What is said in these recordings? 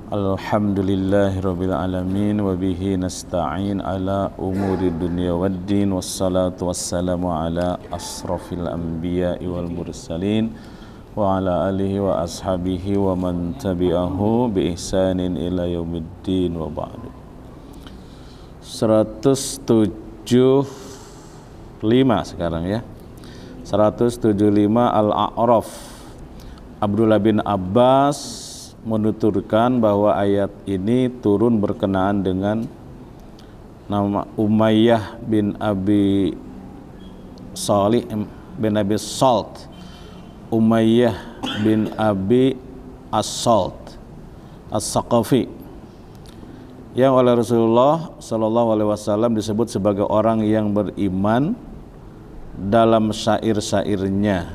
Alhamdulillahirabbil alamin wa bihi nasta'in ala umuri dunya waddin wassalatu wassalamu ala asrafil anbiya'i wal mursalin wa ala alihi wa ashabihi wa man tabi'ahu bi ihsanin ila yaumiddin wa ba'du. 175 sekarang ya. 175 Al-A'raf. Abdullah bin Abbas menuturkan bahwa ayat ini turun berkenaan dengan nama Umayyah bin Abi Salih bin Abi Salt, Umayyah bin Abi As-Salt As-Saqafi, yang oleh Rasulullah Shallallahu Alaihi Wasallam disebut sebagai orang yang beriman dalam syair-syairnya,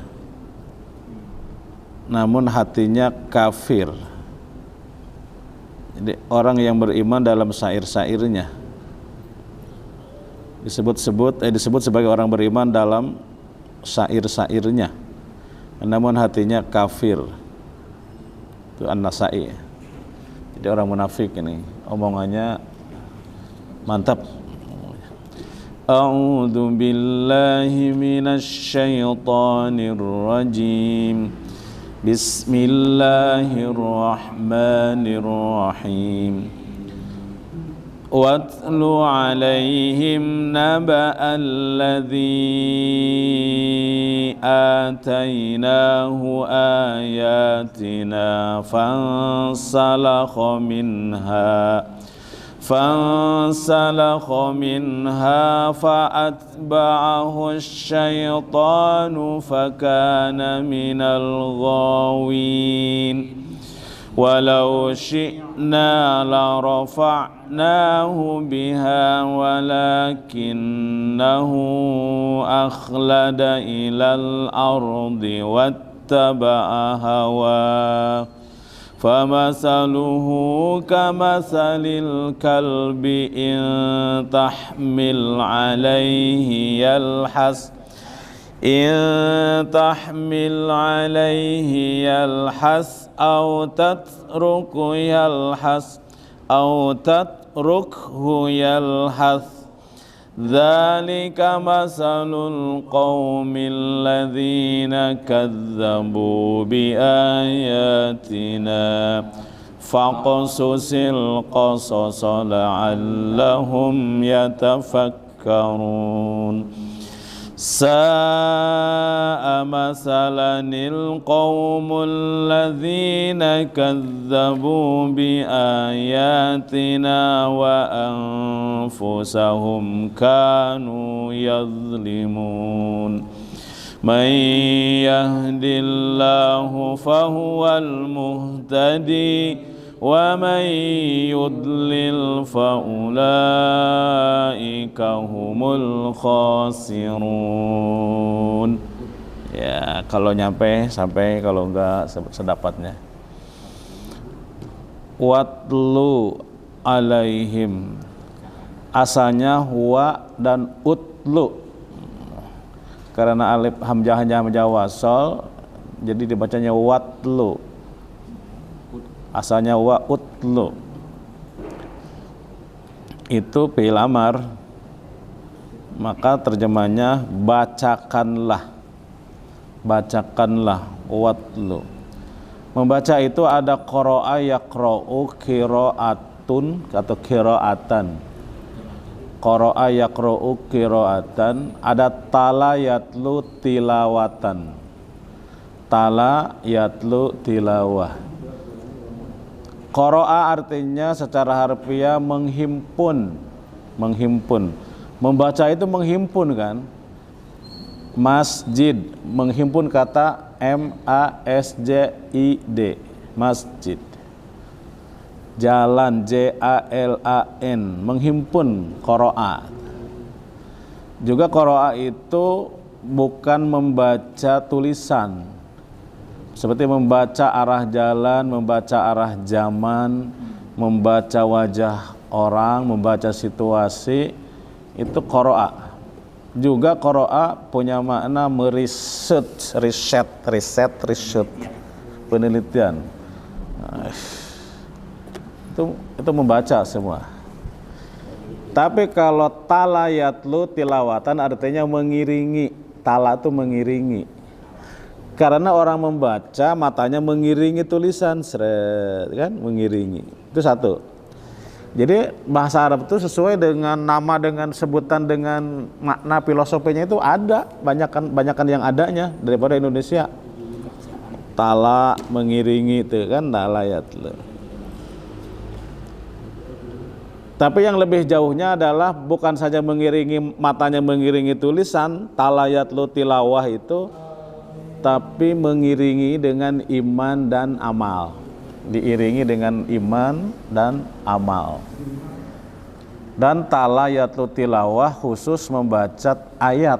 namun hatinya kafir. Jadi orang yang beriman dalam syair-syairnya disebut sebagai orang beriman dalam syair-syairnya, namun hatinya kafir. Itu An-Nasa'i. Jadi orang munafik ini omongannya mantap. A'udzu billahi minasy syaithanir rajim. Bismillahirrahmanirrahim. Watlu alaihim naba'alladzi atainahu ayatina fansalakha minha fa'atba'ahu asy-syaitanu fakana minal ghawin walau syi'na la rafa'nahu biha walakinnahu akhlada ilal ardi wattaba'a hawa فَمَثَلُهُ كَمَثَلِ الْكَلْبِ إِنْ تَحْمِلْ عَلَيْهِ يَلْحَثْ أَوْ تَتْرُكْهُ يَلْحَثْ ذَلِكَ مَثَلُ الْقَوْمِ الَّذِينَ كَذَّبُوا بِآيَاتِنَا فَاقْصُصِ الْقَصَصَ لَعَلَّهُمْ يَتَفَكَّرُونَ سَاءَ مَثَلًا الْقَوْمُ الَّذِينَ كَذَّبُوا بِآيَاتِنَا وَأَنفُسَهُمْ كَانُوا يَظْلِمُونَ مَن يَهْدِ اللَّهُ فَهُوَ الْمُهْتَدِي وَمَن يُضْلِلْ فَأُولَئِكَ هُمُ الْخَاسِرُونَ. Ya, kalau nyampe sampai, kalau enggak sedapatnya. Watlu alaihim, asalnya huwa dan utlu, karena alif hamzahnya wasal jadi dibacanya watlu. Asalnya wa utlu itu fi'il amar, maka terjemahnya bacakanlah, watlu. Membaca itu ada qara'a yaqra'u, qira'atun atau qira'atan. Qara'a yaqra'u qira'atan, ada tala yatlu tilawatan. Tala yatlu tilawah. Qara'a artinya secara harfiah menghimpun. Membaca itu menghimpun kan? Masjid, menghimpun kata MASJID, masjid. Jalan, JALAN, menghimpun qara'a. Juga qara'a itu bukan membaca tulisan, seperti membaca arah jalan, membaca arah zaman, membaca wajah orang, membaca situasi, itu qara'a. Juga qara'a punya makna meriset, penelitian. Itu membaca semua. Tapi kalau tala yatlu tilawatan artinya mengiringi. Tala itu mengiringi. Karena orang membaca matanya mengiringi tulisan, seret, kan mengiringi. Itu satu. Jadi bahasa Arab itu sesuai dengan nama, dengan sebutan, dengan makna filosofinya itu ada banyakan yang adanya daripada Indonesia. Tala mengiringi itu kan tala yatlu. Tapi yang lebih jauhnya adalah bukan saja mengiringi matanya mengiringi tulisan, tala yatlu tilawah itu, tapi mengiringi dengan iman dan amal. Diiringi dengan iman dan amal. Dan tala yatlu tilawah khusus membaca ayat.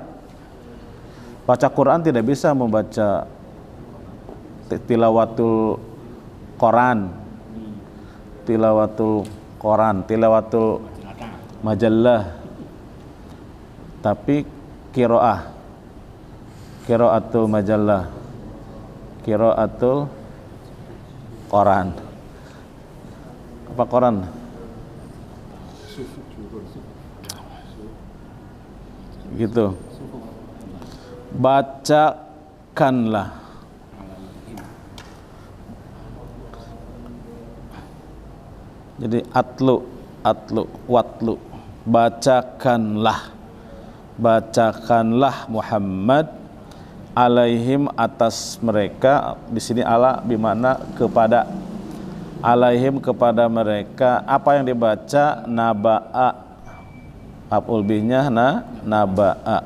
Baca Quran tidak bisa membaca tilawatul Quran, tilawatul majallah, tapi qiraatul majallah, qiraatul Quran. Apa Quran? Gitu. Bacakanlah. Jadi watlu. Bacakanlah Muhammad alaihim atas mereka. Di sini ala bimana kepada, alaihim kepada mereka. Apa yang dibaca? Naba'a. Maf'ul bihnya naba'a.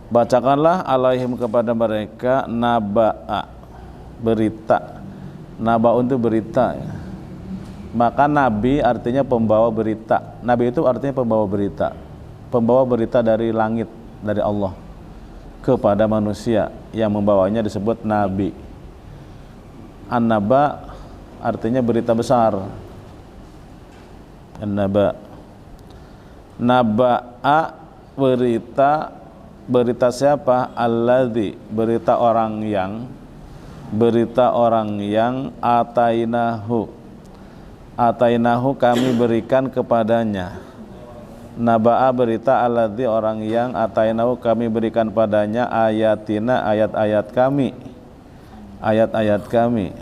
Bacakanlah alaihim kepada mereka naba'a, berita. Naba'un itu berita ya. Maka nabi artinya pembawa berita. Nabi itu artinya pembawa berita. Pembawa berita dari langit, dari Allah kepada manusia. Yang membawanya disebut nabi. An-naba artinya berita besar. An-naba. Naba'a berita. Berita siapa? Alladzi, berita orang yang atainahu kami berikan kepadanya. Naba'a berita alladzi orang yang atainahu kami berikan padanya ayatina ayat-ayat kami.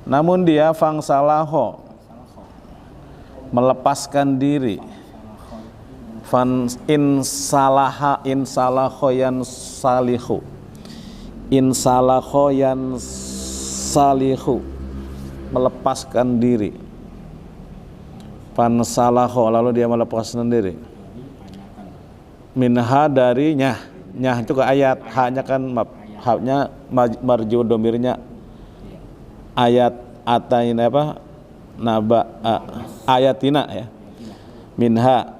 Namun dia fangsalaho melepaskan diri. Insalaho yan salihu melepaskan diri. Fansalaho lalu dia melepaskan diri. Minha dari nyah itu ke ayat, haknya kan haknya marju domirnya ayat ataina apa naba ayatina ya. Minha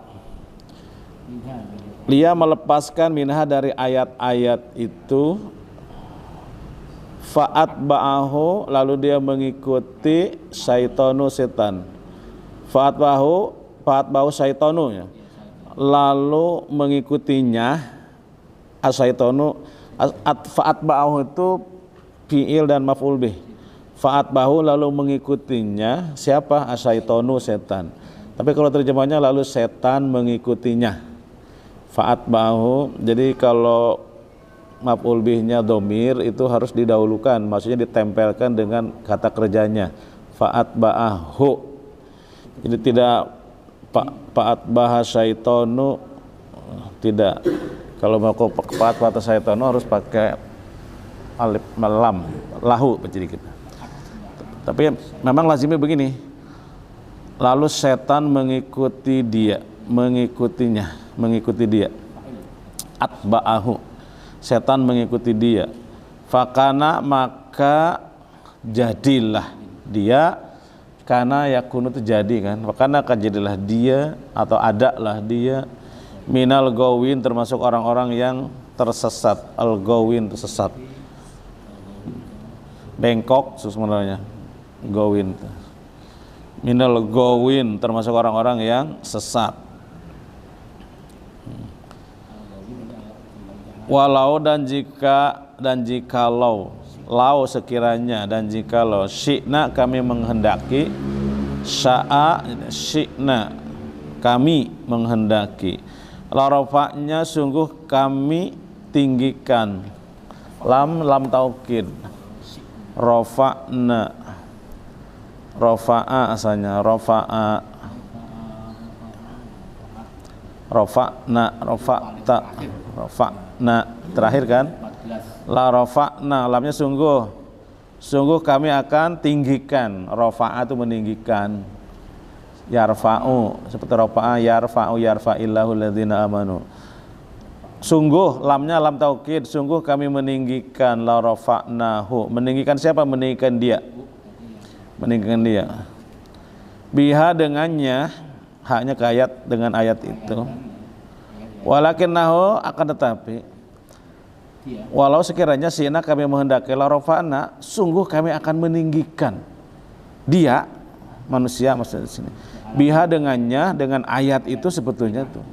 dia melepaskan minha dari ayat-ayat itu. Fa'at ba'ahu lalu dia mengikuti syaitonu setan. Fa'at ba'ahu syaitonu ya. Lalu mengikutinya asyaitonu. Fa'at ba'ahu itu fi'il dan maf'ul bih. Fa'at ba'ahu lalu mengikutinya siapa? Asyaitonu setan. Tapi kalau terjemahnya lalu setan mengikutinya. Fa'at ba'ahu, jadi kalau maf'ul bihnya domir itu harus didahulukan, maksudnya ditempelkan dengan kata kerjanya. Fa'at ba'ahu. Jadi tidak fa'at baha syaitonu, tidak. Kalau mau fa'at baha syaitonu harus pakai alif malam lahu jadi kita. Tapi memang lazimnya begini. Lalu setan mengikuti dia, mengikuti dia. Atba'ahu, setan mengikuti dia. Fakana maka jadilah dia, karena yakunu itu jadi kan. Fakana akan jadilah dia atau adalah dia minal gawin termasuk orang-orang yang tersesat. Al gawin tersesat. Bengkok sebenarnya gawin. Minal gawin termasuk orang-orang yang sesat. Walau dan jikalau sekiranya dan jikalau syi'na kami menghendaki sya'a syi'na, kami menghendaki. La rafa'nya sungguh kami tinggikan. Lam taukid. Rafa'na, rafa'a asalnya, rafa'na, rafa'na terakhir kan. La rafa'na, lamnya sungguh kami akan tinggikan. Rafa'a itu meninggikan. Yarfa'u, seperti rafa'a yarfa'illahu alladzina amanu. Sungguh, lamnya lam taukid, sungguh kami meninggikan. La rafa'nahu, meninggikan siapa? Meninggikan dia, meninggikan dia. Biha dengannya, haknya ke ayat, dengan ayat itu. Walakinnahu, akan tetapi, walau sekiranya sina kami menghendaki, la rafa'na, sungguh kami akan meninggikan dia, manusia maksudnya di sini. Biha dengannya, dengan ayat itu sebetulnya tuh.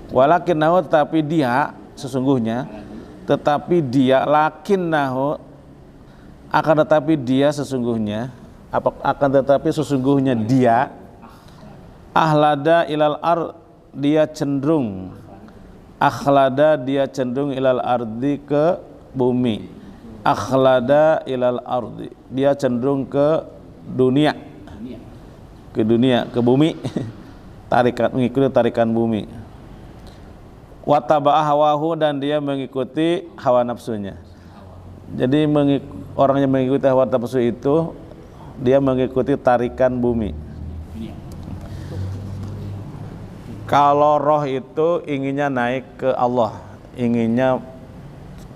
Walakinnahu, tetapi dia sesungguhnya, tetapi dia, lakinnahu, akan tetapi dia sesungguhnya, akan tetapi sesungguhnya dia, ahlada ilal dia cenderung, akhlada dia cenderung ilal ardi ke bumi, akhlada ilal ardi dia cenderung ke dunia, ke bumi, tarikan, mengikuti tarikan bumi. Wattaba'a hawahu, dan dia mengikuti hawa nafsunya. Jadi orang yang mengikuti hawa nafsu itu, dia mengikuti tarikan bumi. Kalau roh itu inginnya naik ke Allah, inginnya,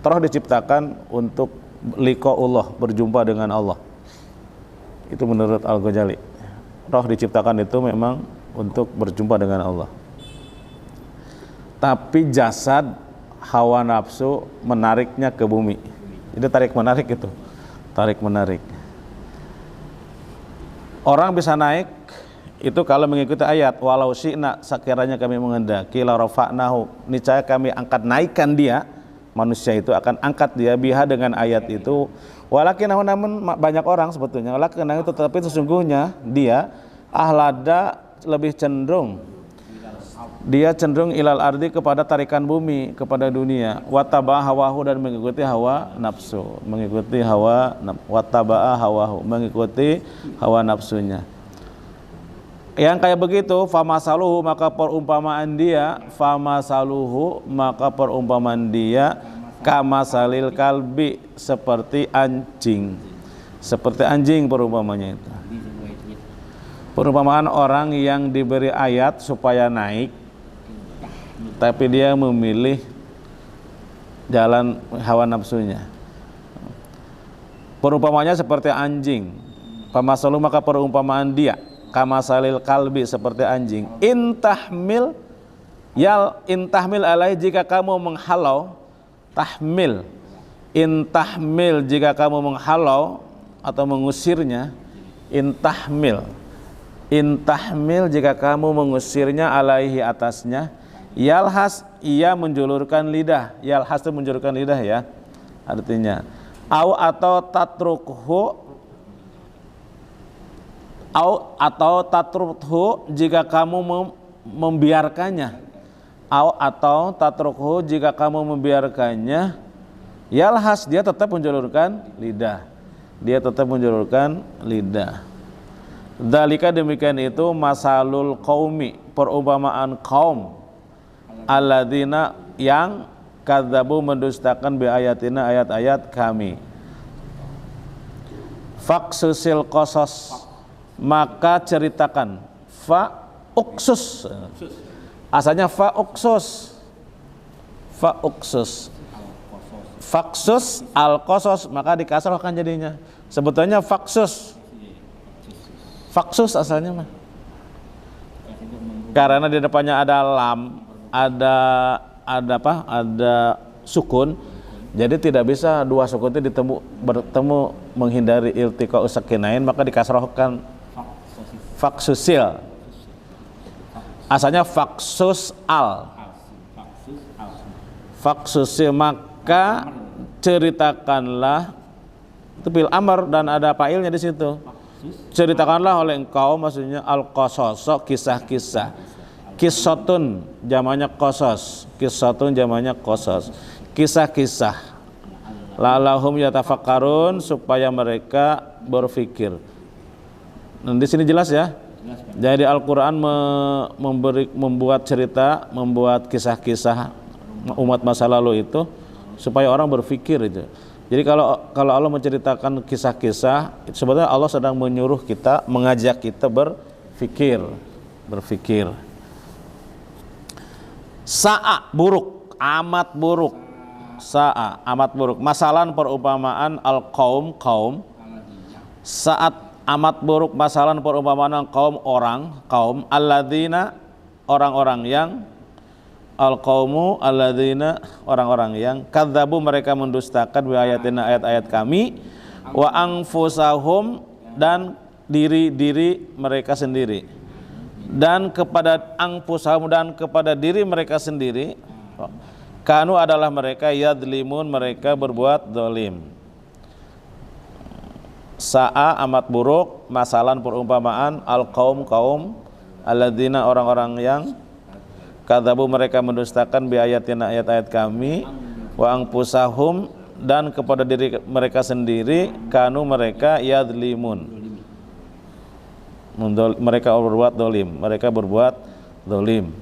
roh diciptakan untuk liqa'ullah, berjumpa dengan Allah. Itu menurut Al-Ghazali. Roh diciptakan itu memang untuk berjumpa dengan Allah. Tapi jasad, hawa nafsu menariknya ke bumi. Itu tarik menarik itu. Tarik menarik. Orang bisa naik itu kalau mengikuti ayat, walau syi'na, sekiranya kami menghendaki, la rafa'nahu, niscaya kami angkat naikkan dia, manusia itu akan angkat dia, biha dengan ayat itu. Walakinnahu, namun banyak orang sebetulnya, walakinnahu, tetapi sesungguhnya dia ahlada, lebih cenderung, dia cenderung ilal ardi, kepada tarikan bumi, kepada dunia. Wattaba'a hawahu, dan mengikuti hawa nafsu, mengikuti hawa, wattaba'a hawahu, mengikuti hawa nafsunya. Yang kayak begitu, famasaluhu, maka perumpamaan dia, famasaluhu, maka perumpamaan dia, kamasalil kalbi, seperti anjing, seperti anjing perumpamanya itu. Perumpamaan orang yang diberi ayat supaya naik, tapi dia memilih jalan hawa nafsunya. Perumpamanya seperti anjing. Pamasalu, maka perumpamaan dia, kamasalil kalbi, seperti anjing. Intahmil alaih, jika kamu menghalau, tahmil, intahmil, jika kamu menghalau atau mengusirnya, intahmil, jika kamu mengusirnya, alaihi, atasnya, yalhas, ia menjulurkan lidah. Yalhas itu menjulurkan lidah ya, artinya. Atau tatrukhu, jika kamu membiarkannya. Atau tatrukhu, jika kamu membiarkannya, yalhas, dia tetap menjulurkan lidah. Dia tetap menjulurkan lidah. Dzalika, demikian itu, masalul qaumi, perumpamaan kaum, alladzina, yang kadzabu, mendustakan, bi ayatina, ayat-ayat kami. Faksusil qasas, maka ceritakan. Fa uksus, asalnya fa uksus, faksus al qasas, maka dikasrahkan jadinya. Sebetulnya faksus asalnya mah, karena di depannya ada lam, ada sukun, jadi tidak bisa dua sukun itu bertemu menghindari iltiqa usakinain, maka dikasrahkan faksusil. Asalnya faksusil, maka ceritakanlah, itu bil amr dan ada fa'ilnya di situ. ceritakanlah oleh engkau, maksudnya al-qasas, kisah-kisah. Qissatun jamannya qasas, qissatun jamannya qasas, kisah-kisah. La'allahum yatafakkarun, supaya mereka berfikir. Nah, di sini jelas ya. Jadi Al-Qur'an membuat cerita, membuat kisah-kisah umat masa lalu itu supaya orang berfikir itu. Jadi kalau Allah menceritakan kisah-kisah, sebetulnya Allah sedang menyuruh kita, mengajak kita berfikir. Sa'a buruk, amat buruk. Sa'a amat buruk. Masalan perumpamaan al-qaum, kaum. Saat amat buruk masalan perumpamaan kaum, kaum alladzina, orang-orang yang, al-qaumu alladzina, orang-orang yang kadzabu, mereka mendustakan bi ayatina, ayat-ayat kami, wa anfusahum, dan diri-diri mereka sendiri, dan kepada anfusahum, dan kepada diri mereka sendiri, kanu adalah mereka yadlimun, mereka berbuat zalim. Sa'a amat buruk, masalan perumpamaan al-qaum, kaum, alladzina, orang-orang yang kadzabu, mereka mendustakan bi ayatina, ayat-ayat kami, wa anfusahum, dan kepada diri mereka sendiri, kanu mereka yadlimun, mereka berbuat zalim,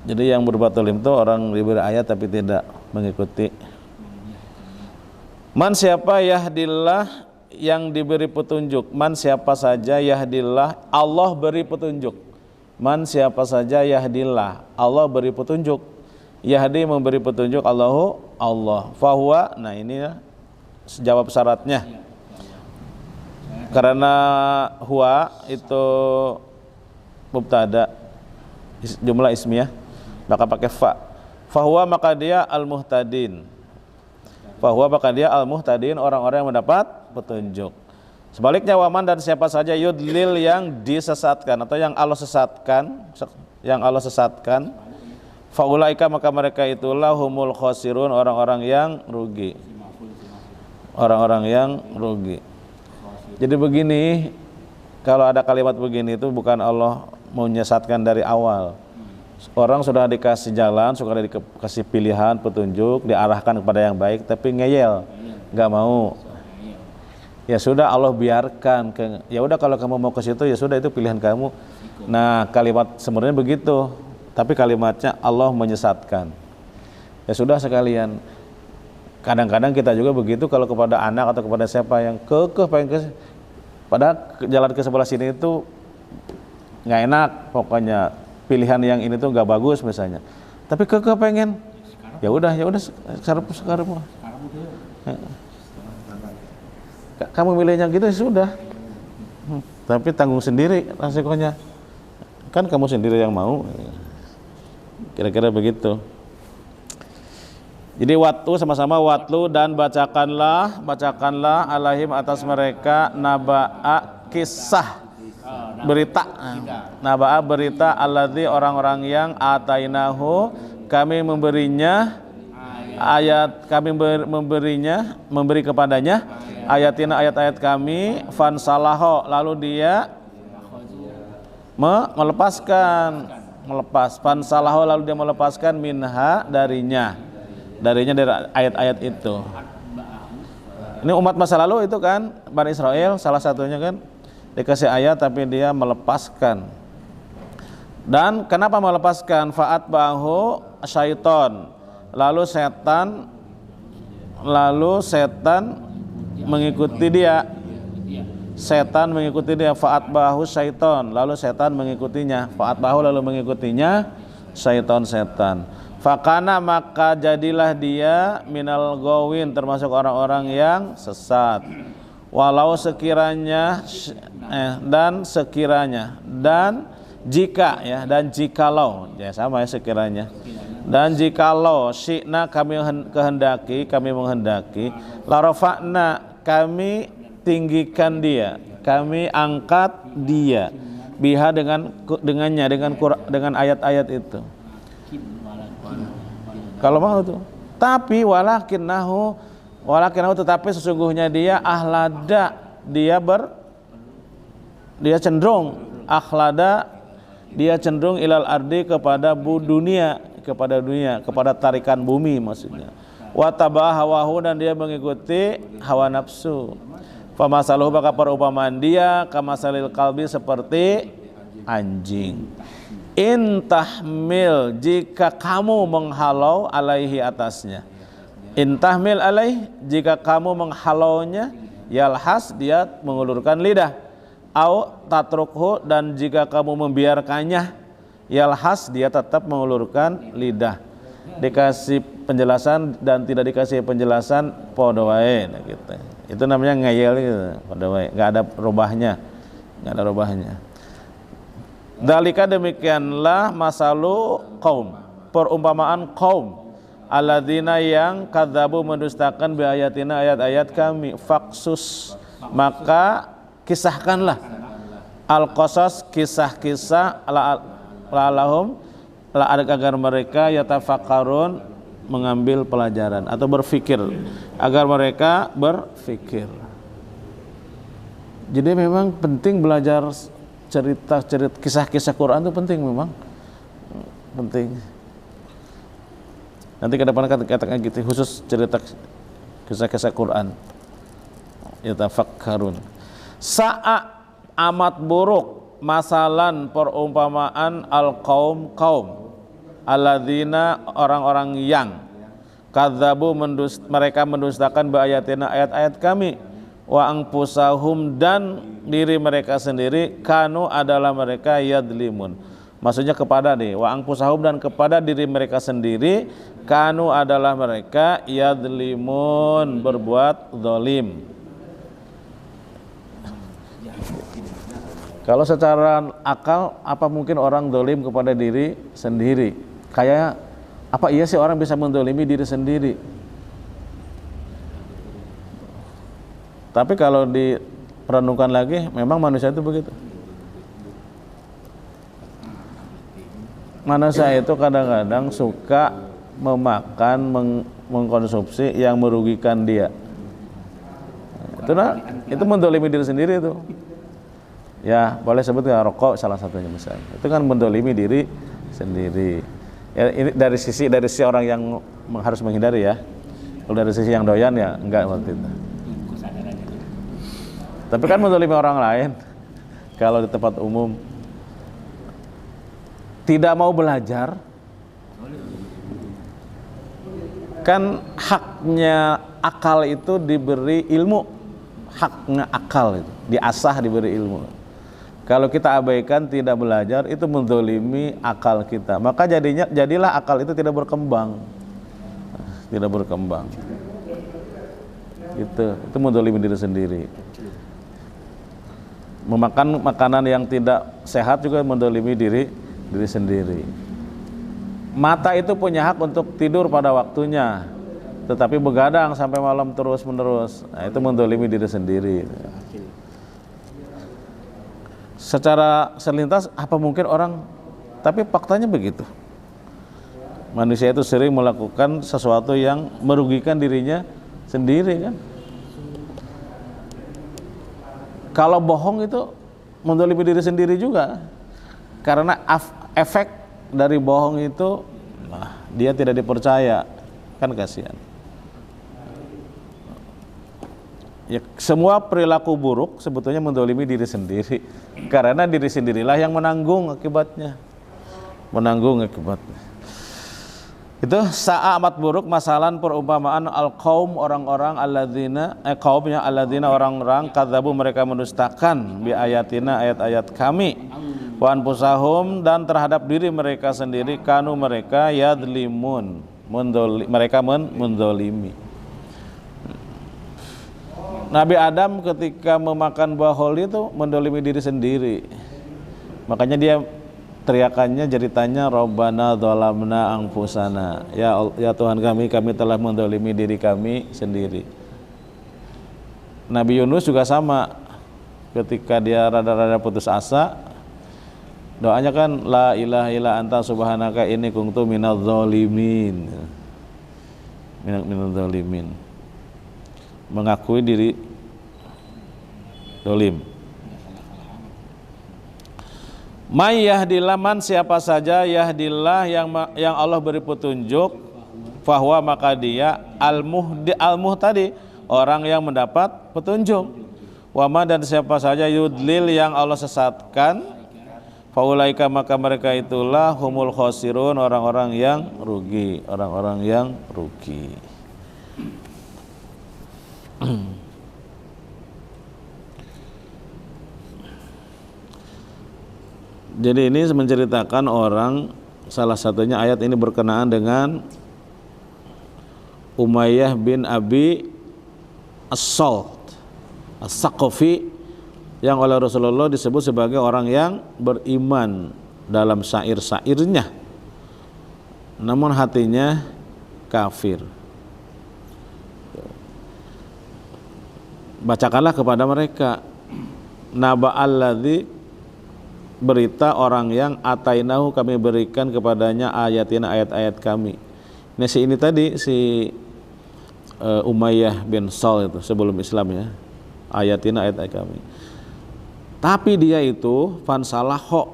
Jadi yang berbuat zalim itu orang diberi ayat tapi tidak mengikuti. Man siapa yahdillah, yang diberi petunjuk. Man siapa saja yahdillah, Allah beri petunjuk. Man siapa saja yahdillah, Allah beri petunjuk. Yahdi memberi petunjuk, Allah. Fahuwa, nah ini ya, jawab syaratnya. Karena huwa itu mubtada, jumlah ismiyah, maka pakai fa. Fahuwa, maka dia al-muhtadin. Bahwa maka dia al-muhtadin, orang-orang yang mendapat petunjuk. Sebaliknya waman, dan siapa saja yudlil, yang disesatkan atau yang Allah sesatkan, faulaika, maka mereka itulah humul khosirun, orang-orang yang rugi. Jadi begini, kalau ada kalimat begini itu bukan Allah menyesatkan dari awal. Orang sudah dikasih jalan, sudah dikasih pilihan, petunjuk, diarahkan kepada yang baik, tapi ngeyel, nggak mau. Ya sudah, Allah biarkan. Ya udah, kalau kamu mau ke situ, ya sudah, itu pilihan kamu. Nah, kalimat sebenarnya begitu, tapi kalimatnya Allah menyesatkan. Ya sudah sekalian. Kadang-kadang kita juga begitu kalau kepada anak atau kepada siapa yang pengen ke, padahal jalan ke sebelah sini itu nggak enak, pokoknya pilihan yang ini tuh nggak bagus misalnya, tapi pengen, ya udah sekarang kamu milihnya gitu, ya sudah, tapi tanggung sendiri resikonya, kan kamu sendiri yang mau, kira-kira begitu. Jadi sama-sama watlu, dan bacakanlah alaihim, atas mereka, naba'a, kisah, berita, naba'a, berita, alladzi, orang-orang yang atainahu, kami memberinya ayat, memberi kepadanya ayatina, ayat-ayat kami, fansalaho, lalu dia melepas, fansalaho, lalu dia melepaskan, minha, darinya dari ayat-ayat itu. Ini umat masa lalu itu kan, Bani Israel salah satunya kan, dikasih ayat tapi dia melepaskan. Dan kenapa melepaskan? Fa'at bahu syaiton, lalu setan mengikuti dia. Fa'at bahu syaiton, lalu setan mengikutinya. Fa'at bahu, lalu mengikutinya setan. Fakana, maka jadilah dia minal gawin, termasuk orang-orang yang sesat. Walau sekiranya, dan jika, ya, dan jikalau, ya sama ya, sekiranya, dan jikalau, syi'na, kami menghendaki, larafa'na, kami tinggikan dia, kami angkat dia, biha, dengannya, dengan ayat-ayat itu, kalau mau tuh. Tapi walakinnahu, Walakinahu tetapi sesungguhnya dia ahlada, dia cenderung akhlada, dia cenderung ilal ardi kepada dunia, kepada tarikan bumi maksudnya. Wa tabaa hawahu dan dia mengikuti hawa nafsu. Famasaluhu maka perumpamaan dia kamasalil kalbi seperti anjing. In tahmil jika kamu menghalau alaihi atasnya. In tahmil alaih jika kamu menghalaunya, yalhas dia mengulurkan lidah. Au tatrukhu dan jika kamu membiarkannya, yalhas dia tetap mengulurkan lidah. Dikasih penjelasan dan tidak dikasih penjelasan podo wae gitu. Itu namanya ngeyel gitu, podo wae, enggak ada rubahnya. Dalika demikianlah masalu kaum, perumpamaan kaum alladzina yang kadzabu mendustakan bi ayatina ayat-ayat kami. Faksus maka kisahkanlah al-qasas kisah-kisah la'alahum agar mereka yatafakkarun mengambil pelajaran atau berfikir, agar mereka berfikir. Jadi memang penting belajar cerita kisah-kisah Quran itu penting, memang penting. Nanti ke depan katakan gitu, khusus cerita kisah-kisah Quran. Yatafakkarun. Sa'a amat buruk masalan perumpamaan al-qaum kaum alladzina orang-orang yang kadzabu mereka mendustakan ayatina ayat-ayat kami wa anfusahum dan diri mereka sendiri kanu adalah mereka yadlimun. Maksudnya kepada wa anfusahum dan kepada diri mereka sendiri kanu adalah mereka yadlimun berbuat zalim. Kalau secara akal, apa mungkin orang dolim kepada diri sendiri? Kayak apa iya sih orang bisa mendolimi diri sendiri? Tapi kalau diperenungkan lagi, memang manusia itu begitu. Manusia itu kadang-kadang suka memakan, mengkonsumsi yang merugikan dia. Itu mendolimi diri sendiri itu. Ya boleh sebut rokok salah satunya misalnya, itu kan mendolimi diri sendiri. Ya, ini dari sisi orang yang harus menghindari ya. Kalau dari sisi yang doyan ya enggak waktu itu. Tapi kan mendolimi orang lain kalau di tempat umum, tidak mau belajar, kan haknya akal itu diberi ilmu, haknya akal itu diasah diberi ilmu. Kalau kita abaikan tidak belajar, itu menzolimi akal kita. Maka jadilah akal itu tidak berkembang. Gitu. Itu menzolimi diri sendiri. Memakan makanan yang tidak sehat juga menzolimi diri sendiri. Mata itu punya hak untuk tidur pada waktunya, tetapi begadang sampai malam terus-menerus. Nah, itu menzolimi diri sendiri. Secara selintas apa mungkin orang, tapi faktanya begitu. Manusia itu sering melakukan sesuatu yang merugikan dirinya sendiri kan. Kalau bohong itu menzalimi diri sendiri juga, karena efek dari bohong itu dia tidak dipercaya, kan kasihan. Ya, semua perilaku buruk sebetulnya mendolimi diri sendiri, karena diri sendirilah yang menanggung akibatnya. Itu sa'a amat buruk masalan perumpamaan al-qaum orang-orang alladzina qaumnya alladzina orang-orang kadzabu mereka mendustakan bi ayatina ayat-ayat kami wa anfusahum dan terhadap diri mereka sendiri kanu mereka yadlimun mereka menzalimi. Nabi Adam ketika memakan buah holi itu mendolimi diri sendiri. Makanya dia teriakannya, jeritannya Rabbana dzalamna anfusana. Ya Tuhan kami telah mendolimi diri kami sendiri. Nabi Yunus juga sama. Ketika dia rada-rada putus asa, doanya kan la ilaha illa anta subhanaka inni kuntu minadz zalimin. Minadz zalimin. mengakui diri dolim. May yahdillah, man siapa saja yahdillah yang Allah beri petunjuk, fahuwa maka dia al-muhtadi orang yang mendapat petunjuk. Wa ma dan siapa saja yudlil yang Allah sesatkan, faulaika maka mereka itulah humul khosirun orang-orang yang rugi, orang-orang yang rugi. Jadi ini menceritakan orang, salah satunya ayat ini berkenaan dengan Umayyah bin Abi As-Salt As-Saqafi yang oleh Rasulullah disebut sebagai orang yang beriman dalam syair-syairnya, namun hatinya kafir. Bacakanlah kepada mereka naba alladzi, berita orang yang atainahu kami berikan kepadanya ayatina ayat-ayat kami. Nah si ini tadi si Umayyah bin Sal itu sebelum Islam ya, ayatina ayat-ayat kami. Tapi dia itu fansalaho,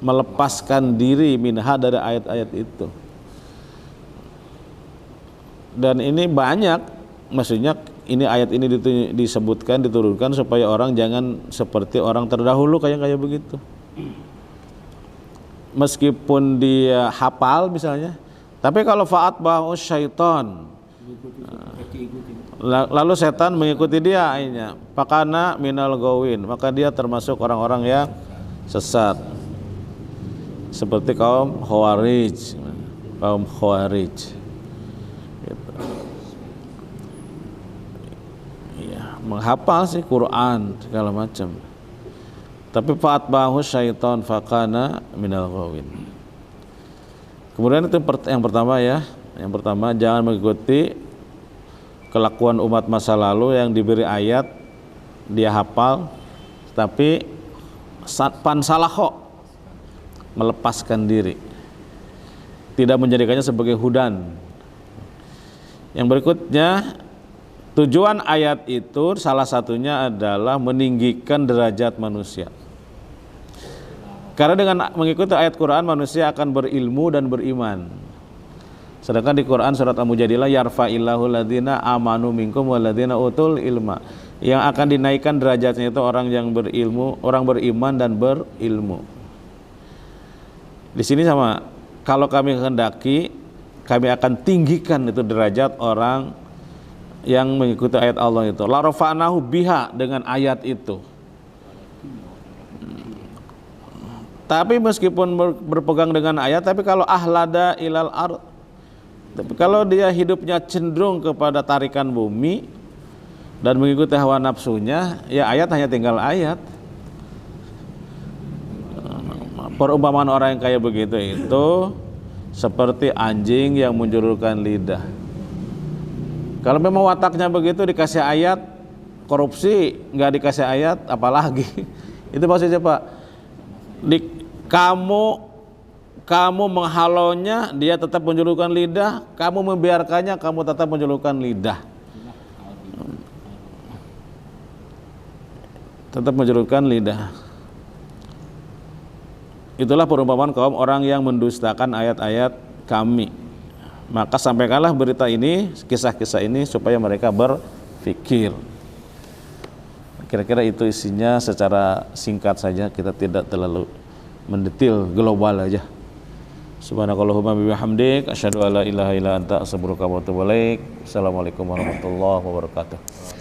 melepaskan diri minha dari ayat-ayat itu. Dan ini banyak, maksudnya ini ayat ini disebutkan, diturunkan supaya orang jangan seperti orang terdahulu kayak begitu. Meskipun dia hafal misalnya, tapi kalau fa'at bahu syaiton, lalu setan mengikuti dia akhirnya, pakana minal gawin, maka dia termasuk orang-orang yang sesat, seperti kaum Khawarij. Gitu. Ya, menghafal sih Quran segala macam, tapi fa'atbahu syaiton fakana minal ghawin. Kemudian itu yang pertama ya, yang pertama jangan mengikuti kelakuan umat masa lalu yang diberi ayat dia hafal tapi fansalaho, melepaskan diri, tidak menjadikannya sebagai hudan. Yang berikutnya, tujuan ayat itu salah satunya adalah meninggikan derajat manusia. Karena dengan mengikuti ayat Quran manusia akan berilmu dan beriman. Sedangkan di Quran surat Al-Mujadilah yarfa'illahu ladzina amanu minkum walladzina utul ilma. Yang akan dinaikkan derajatnya itu orang yang berilmu, orang beriman dan berilmu. Di sini sama, kalau kami kehendaki kami akan tinggikan itu derajat orang yang mengikuti ayat Allah itu. La rafa'nahu biha, dengan ayat itu. Tapi meskipun berpegang dengan ayat, tapi kalau ahlada ilal ard, tapi kalau dia hidupnya cenderung kepada tarikan bumi dan mengikuti hawa nafsunya, ya ayat hanya tinggal ayat. Perumpamaan orang yang kayak begitu itu seperti anjing yang menjulurkan lidah. Kalau memang wataknya begitu, dikasih ayat korupsi, nggak dikasih ayat apalagi. Itu maksudnya Pak. Kamu menghalaunya, dia tetap menjulurkan lidah. Kamu membiarkannya, kamu tetap menjulurkan lidah. Tetap menjulurkan lidah. Itulah perumpamaan kaum orang yang mendustakan ayat-ayat kami. Maka sampaikanlah berita ini, kisah-kisah ini supaya mereka berpikir. Kira-kira itu isinya secara singkat saja, kita tidak terlalu mendetil, global aja. Subhanakallahumma bihamdik asyhadu alla ilaha illa anta astaghfiruka wa atubu ilaik. Assalamualaikum warahmatullahi wabarakatuh.